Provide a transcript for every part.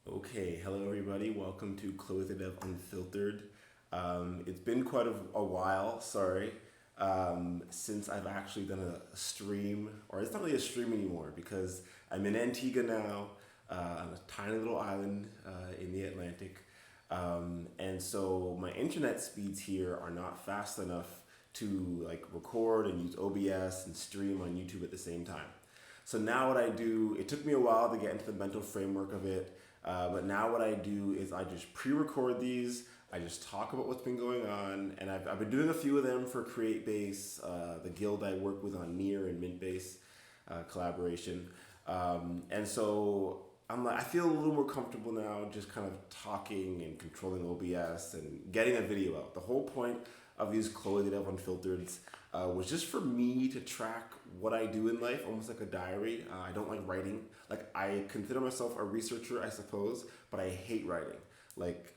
Okay, hello everybody. Welcome to Chloethedev Unfiltered. It's been quite a while, sorry, since I've actually done a stream, or it's not really a stream anymore because I'm in Antigua now, on a tiny little island in the Atlantic. And so my internet speeds here are not fast enough to like record and use OBS and stream on YouTube at the same time. So now what I do, it took me a while to get into the mental framework of it, but now what I do is I just pre-record these. I just talk about what's been going on, and I've been doing a few of them for Create Base, the guild I work with on Near and Mint Base collaboration, and so I feel a little more comfortable now, just kind of talking and controlling OBS and getting a video out. The whole point of these Chloethedev Unfiltered was just for me to track what I do in life, almost like a diary. I don't like writing. Like I consider myself a researcher, I suppose, but I hate writing.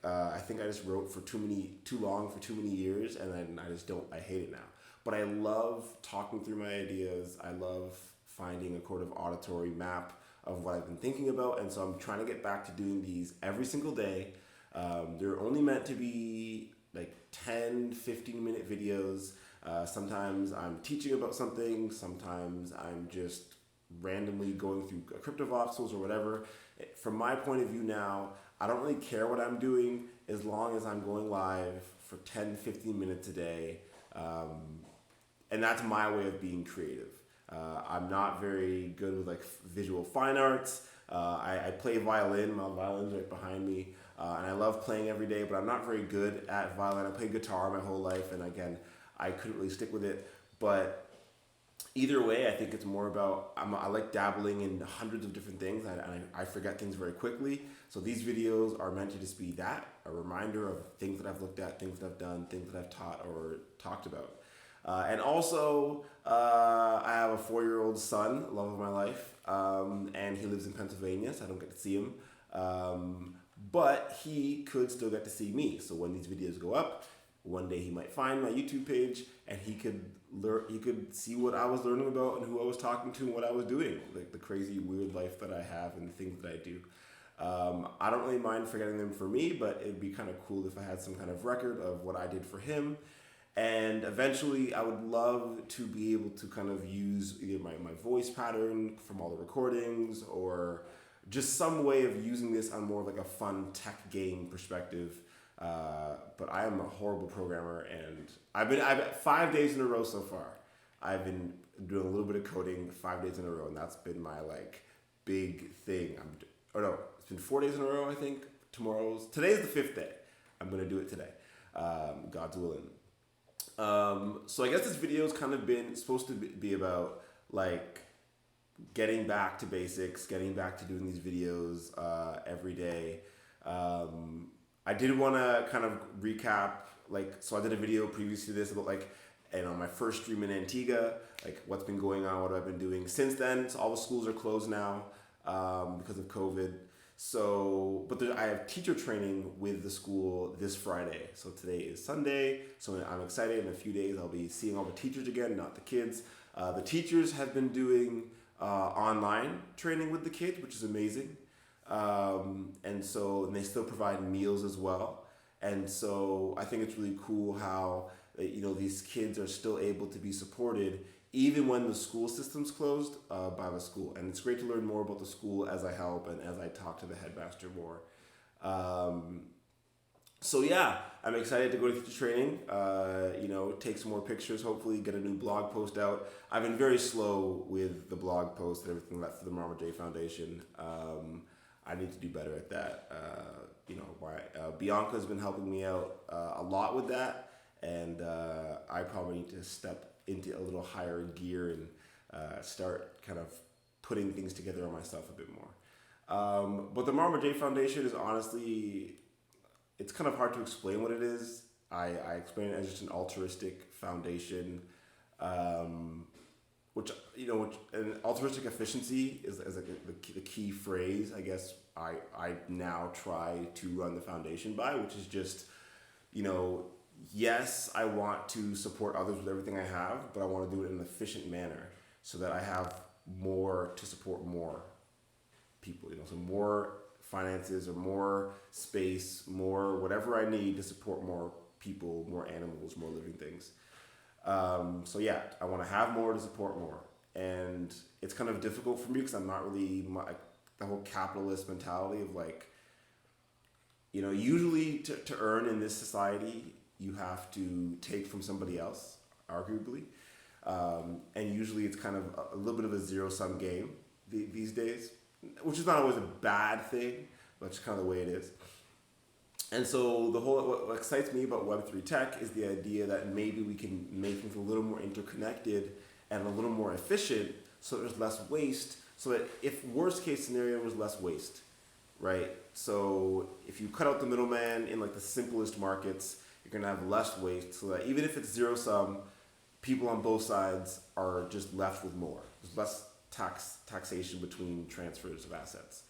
I think I just wrote for too long for too many years, and then I hate it now. But I love talking through my ideas. I love finding a sort of auditory map of what I've been thinking about, and so I'm trying to get back to doing these every single day. They're only meant to be like 10, 15-minute videos. Sometimes I'm teaching about something, sometimes I'm just randomly going through cryptovoxels or whatever. From my point of view now, I don't really care what I'm doing as long as I'm going live for 10, 15 minutes a day. And that's my way of being creative. I'm not very good with like visual fine arts. I play violin, my violin's right behind me. And I love playing every day, but I'm not very good at violin. I played guitar my whole life, and again, I couldn't really stick with it. But either way, I think it's more about, I like dabbling in hundreds of different things, and I forget things very quickly. So these videos are meant to just be that, a reminder of things that I've looked at, things that I've done, things that I've taught or talked about. And also, I have a 4-year-old son, love of my life, and he lives in Pennsylvania, so I don't get to see him. But he could still get to see me. So when these videos go up, one day he might find my YouTube page, and he could learn. He could see what I was learning about and who I was talking to and what I was doing, like the crazy weird life that I have and the things that I do. I don't really mind forgetting them for me, but it'd be kind of cool if I had some kind of record of what I did for him. And eventually, I would love to be able to kind of use either my voice pattern from all the recordings, or just some way of using this on more of like a fun tech game perspective. But I am a horrible programmer, and I've 5 days in a row so far. I've been doing a little bit of coding 5 days in a row, and that's been my like big thing. It's been 4 days in a row. I think today's the 5th day. I'm gonna do it today, God's willing. So I guess this video has kind of been supposed to be about like getting back to basics, getting back to doing these videos every day. I did want to kind of recap, so I did a video previous to this about my first stream in Antigua, like what's been going on, what I've been doing since then. So all the schools are closed now because of COVID. So, I have teacher training with the school this Friday. So today is Sunday. So I'm excited. In a few days, I'll be seeing all the teachers again, not the kids. The teachers have been doing online training with the kids, which is amazing. And they still provide meals as well. And so I think it's really cool how, these kids are still able to be supported even when the school system's closed by the school. And it's great to learn more about the school as I help and as I talk to the headmaster more. I'm excited to go to teacher training, take some more pictures, hopefully get a new blog post out. I've been very slow with the blog post and everything for the Marma J Foundation. I need to do better at that. Bianca's been helping me out a lot with that, and I probably need to step into a little higher gear and start kind of putting things together on myself a bit more. But the Marma J Foundation is honestly, it's kind of hard to explain what it is. I explain it as just an altruistic foundation, which an altruistic efficiency is like the key phrase, I guess, I now try to run the foundation by, which is just, yes, I want to support others with everything I have, but I want to do it in an efficient manner so that I have more to support more people, so more finances or more space, more whatever I need to support more people, more animals, more living things. So yeah, I want to have more to support more. And it's kind of difficult for me because I'm not really the whole capitalist mentality of like, usually to earn in this society, you have to take from somebody else, arguably. And usually it's kind of a little bit of a zero-sum game these days, which is not always a bad thing, but it's kind of the way it is. And so what excites me about Web3 tech is the idea that maybe we can make things a little more interconnected and a little more efficient so there's less waste, so that if worst case scenario was less waste, right? So if you cut out the middleman in like the simplest markets, you're gonna have less waste, so that even if it's zero sum, people on both sides are just left with more. There's less taxation between transfers of assets.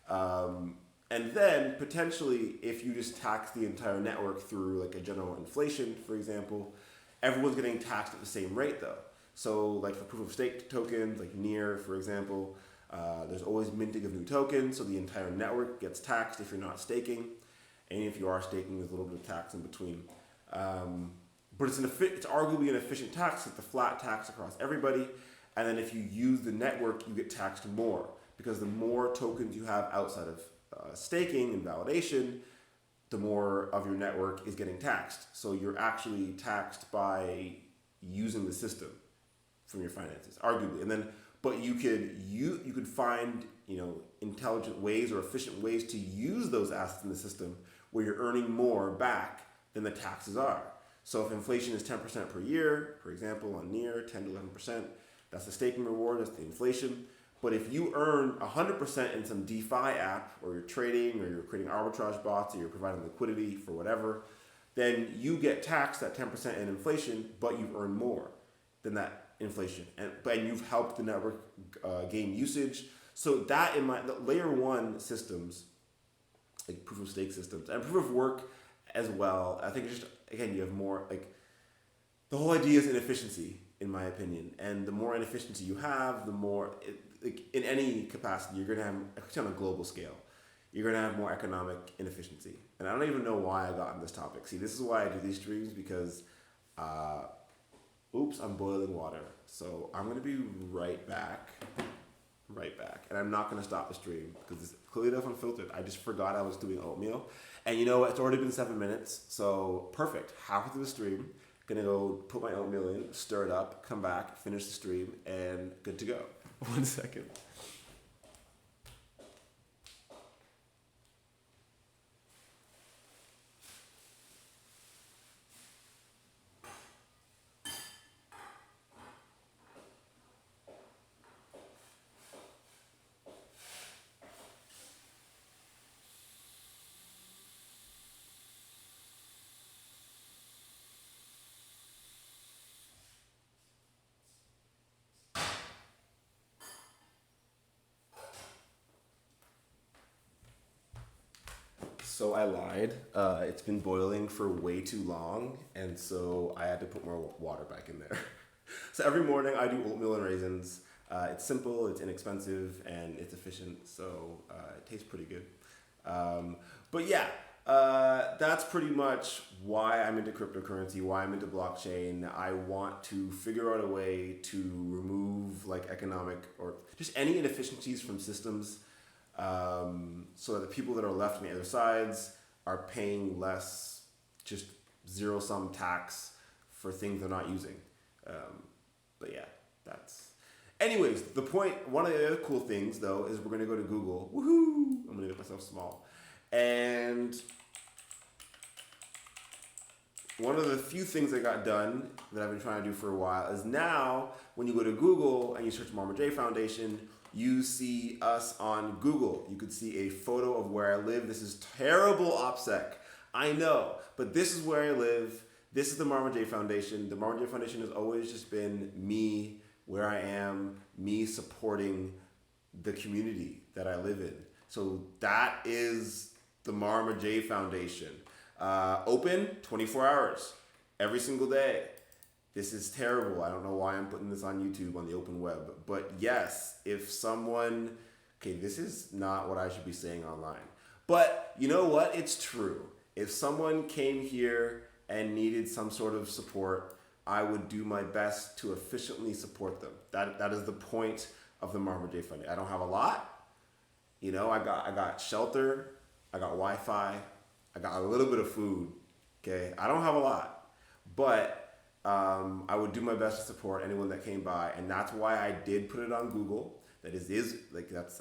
And then potentially, if you just tax the entire network through like a general inflation, for example, everyone's getting taxed at the same rate though. So like for proof of stake tokens, like NEAR, for example, there's always minting of new tokens, so the entire network gets taxed if you're not staking. And if you are staking, there's a little bit of tax in between. But it's arguably an efficient tax. It's a flat tax across everybody. And then if you use the network, you get taxed more, because the more tokens you have outside of staking and validation, the more of your network is getting taxed. So you're actually taxed by using the system from your finances, arguably. And then, but you could find intelligent ways or efficient ways to use those assets in the system where you're earning more back than the taxes are. So if inflation is 10% per year, for example, on NEAR, 10 to 11%, that's the staking reward, that's the inflation. But if you earn 100% in some DeFi app, or you're trading, or you're creating arbitrage bots, or you're providing liquidity for whatever, then you get taxed at 10% in inflation, but you've earned more than that inflation. And you've helped the network gain usage. So that the layer one systems, like proof of stake systems, and proof of work as well, I think just, again, you have more, the whole idea is inefficiency, in my opinion. And the more inefficiency you have, the more, in any capacity, you're going to have, especially on a global scale, you're going to have more economic inefficiency. And I don't even know why I got on this topic. See, this is why I do these streams, because, I'm boiling water. So I'm going to be right back. And I'm not going to stop the stream, because it's Chloethedev Unfiltered. I just forgot I was doing oatmeal. And you know what? It's already been 7 minutes. So perfect. Halfway through the stream, gonna go put my oatmeal in, stir it up, come back, finish the stream, and good to go. 1 second. So I lied. It's been boiling for way too long, and so I had to put more water back in there. So every morning I do oatmeal and raisins. It's simple, it's inexpensive, and it's efficient, so it tastes pretty good. But yeah, that's pretty much why I'm into cryptocurrency, why I'm into blockchain. I want to figure out a way to remove economic or just any inefficiencies from systems, so that the people that are left on the other sides are paying less, just zero-sum tax for things they're not using. But yeah, that's... Anyways, the point, one of the other cool things, though, is we're going to go to Google. Woohoo! I'm going to make myself small. And one of the few things I got done that I've been trying to do for a while is now, when you go to Google and you search Marma J Foundation, you see us on Google. You could see a photo of where I live. This is terrible OPSEC, I know, but this is where I live. This is the Marma J Foundation. The Marma J Foundation has always just been me, where I am, me supporting the community that I live in. So that is the Marma J Foundation. Open 24 hours, every single day. This is terrible. I don't know why I'm putting this on YouTube on the open web. But yes, if someone okay, this is not what I should be saying online. But you know what? It's true. If someone came here and needed some sort of support, I would do my best to efficiently support them. That is the point of the Marma J Foundation. I don't have a lot. You know, I got shelter, I got Wi-Fi, I got a little bit of food. Okay, I don't have a lot, but I would do my best to support anyone that came by, and that's why I did put it on Google. That is like that's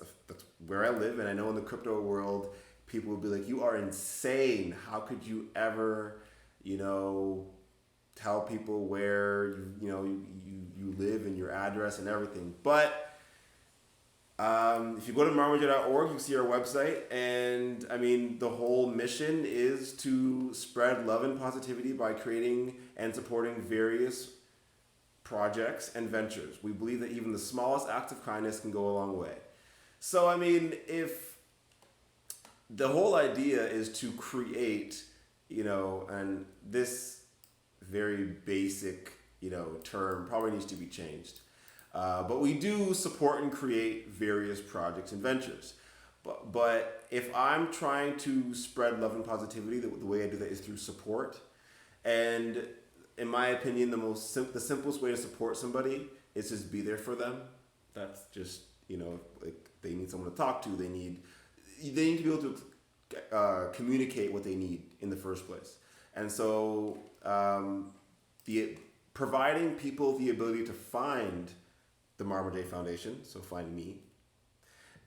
where I live, and I know in the crypto world, people would be like, "You are insane! How could you ever, you know, tell people where you live and your address and everything?" But if you go to marmaj.org, you see our website, and I mean, the whole mission is to spread love and positivity by creating and supporting various projects and ventures. We believe that even the smallest act of kindness can go a long way. So, I mean, if the whole idea is to create, and this very basic, term probably needs to be changed. But we do support and create various projects and ventures. But if I'm trying to spread love and positivity, the way I do that is through support. And in my opinion, the simplest way to support somebody is just be there for them. That's just, like they need someone to talk to. They need to be able to communicate what they need in the first place. And so providing people the ability to find the Marma J Foundation, so find me,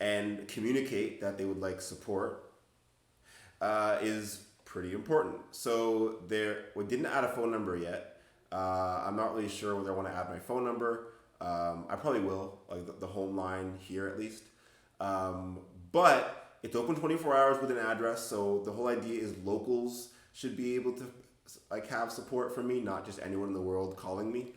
and communicate that they would like support is pretty important. So we didn't add a phone number yet. I'm not really sure whether I want to add my phone number. I probably will, like the home line here at least. But it's open 24 hours with an address. So the whole idea is locals should be able to like have support from me, not just anyone in the world calling me.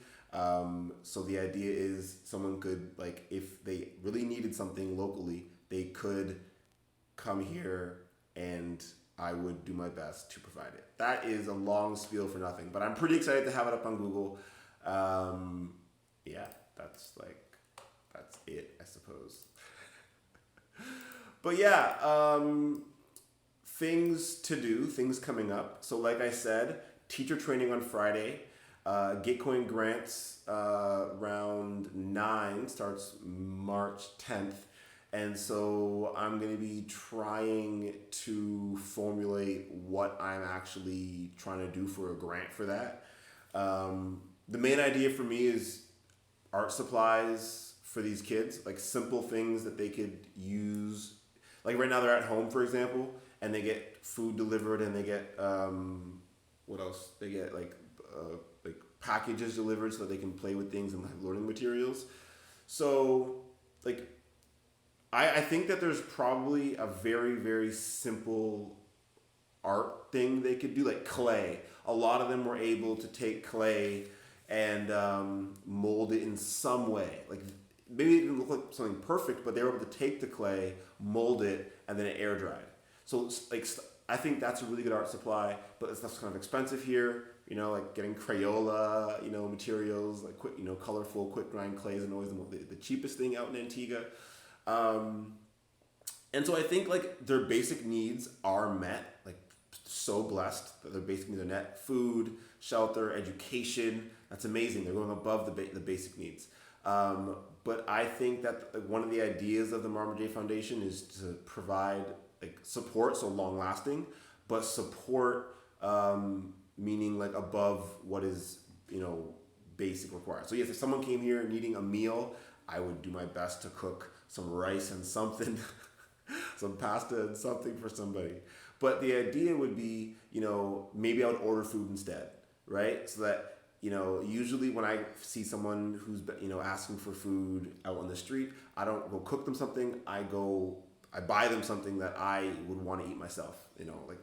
So the idea is someone could, like, if they really needed something locally, they could come here and I would do my best to provide it. That is a long spiel for nothing, but I'm pretty excited to have it up on Google. Yeah, that's it, I suppose. But yeah, things to do, things coming up. So like I said, teacher training on Friday. Gitcoin grants round 9 starts March 10th. And so I'm going to be trying to formulate what I'm actually trying to do for a grant for that. The main idea for me is art supplies for these kids, like simple things that they could use. Like right now they're at home, for example, and they get food delivered and they get, what else? They get like packages delivered so that they can play with things and have learning materials. So like, I think that there's probably a very, very simple art thing they could do, like clay. A lot of them were able to take clay and mold it in some way. Like maybe it didn't look like something perfect, but they were able to take the clay, mold it, and then it air dried. So like, I think that's a really good art supply, but that's kind of expensive here. Like getting Crayola, materials, like quick, colorful, quick grind clays are always the cheapest thing out in Antigua. And so I think like their basic needs are met, like so blessed that their basic needs are met. Food, shelter, education, that's amazing. They're going above the basic needs. But I think that like, one of the ideas of the Marma J Foundation is to provide like support, so long lasting, but support, meaning like above what is, basic required. So yes, if someone came here needing a meal, I would do my best to cook some rice and something, some pasta and something for somebody. But the idea would be, maybe I would order food instead, right? So that, usually when I see someone who's, asking for food out on the street, I don't go cook them something. I buy them something that I would want to eat myself,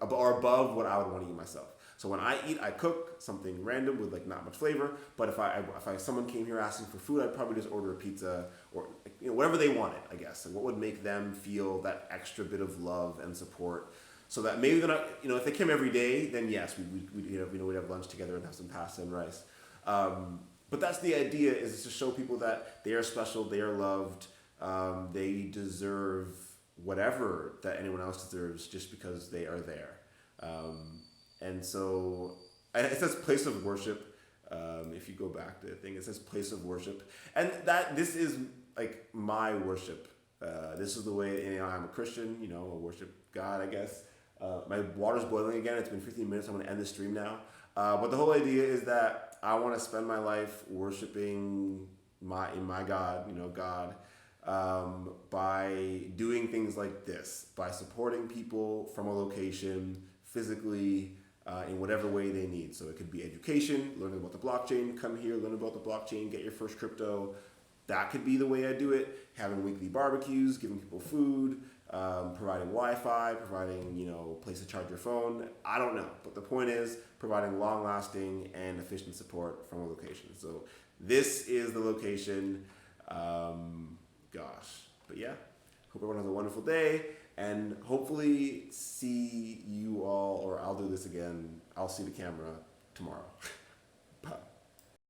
or above what I would want to eat myself. So when I eat, I cook something random with like not much flavor. But if someone came here asking for food, I'd probably just order a pizza or whatever they wanted, I guess. And what would make them feel that extra bit of love and support, so that maybe they're not, if they came every day, then yes, we'd have lunch together and have some pasta and rice. But that's the idea, is to show people that they are special, they are loved. They deserve whatever that anyone else deserves just because they are there. And so it says place of worship. If you go back to the thing, it says place of worship, and that this is like my worship. This is the way, you know, I'm a Christian. You know, I worship God, I guess. My water's boiling again. It's been 15 minutes. I'm going to end the stream now. But the whole idea is that I want to spend my life worshiping my God, you know, God, by doing things like this, by supporting people from a location physically, in whatever way they need. So it could be education, learning about the blockchain, come here, learn about the blockchain, get your first crypto. That could be the way I do it. Having weekly barbecues, giving people food, providing Wi-Fi, providing, you know, a place to charge your phone. I don't know. But the point is providing long-lasting and efficient support from a location. So this is the location. Gosh. But yeah, hope everyone has a wonderful day. And hopefully see you all, or I'll do this again. I'll see the camera tomorrow. Bye.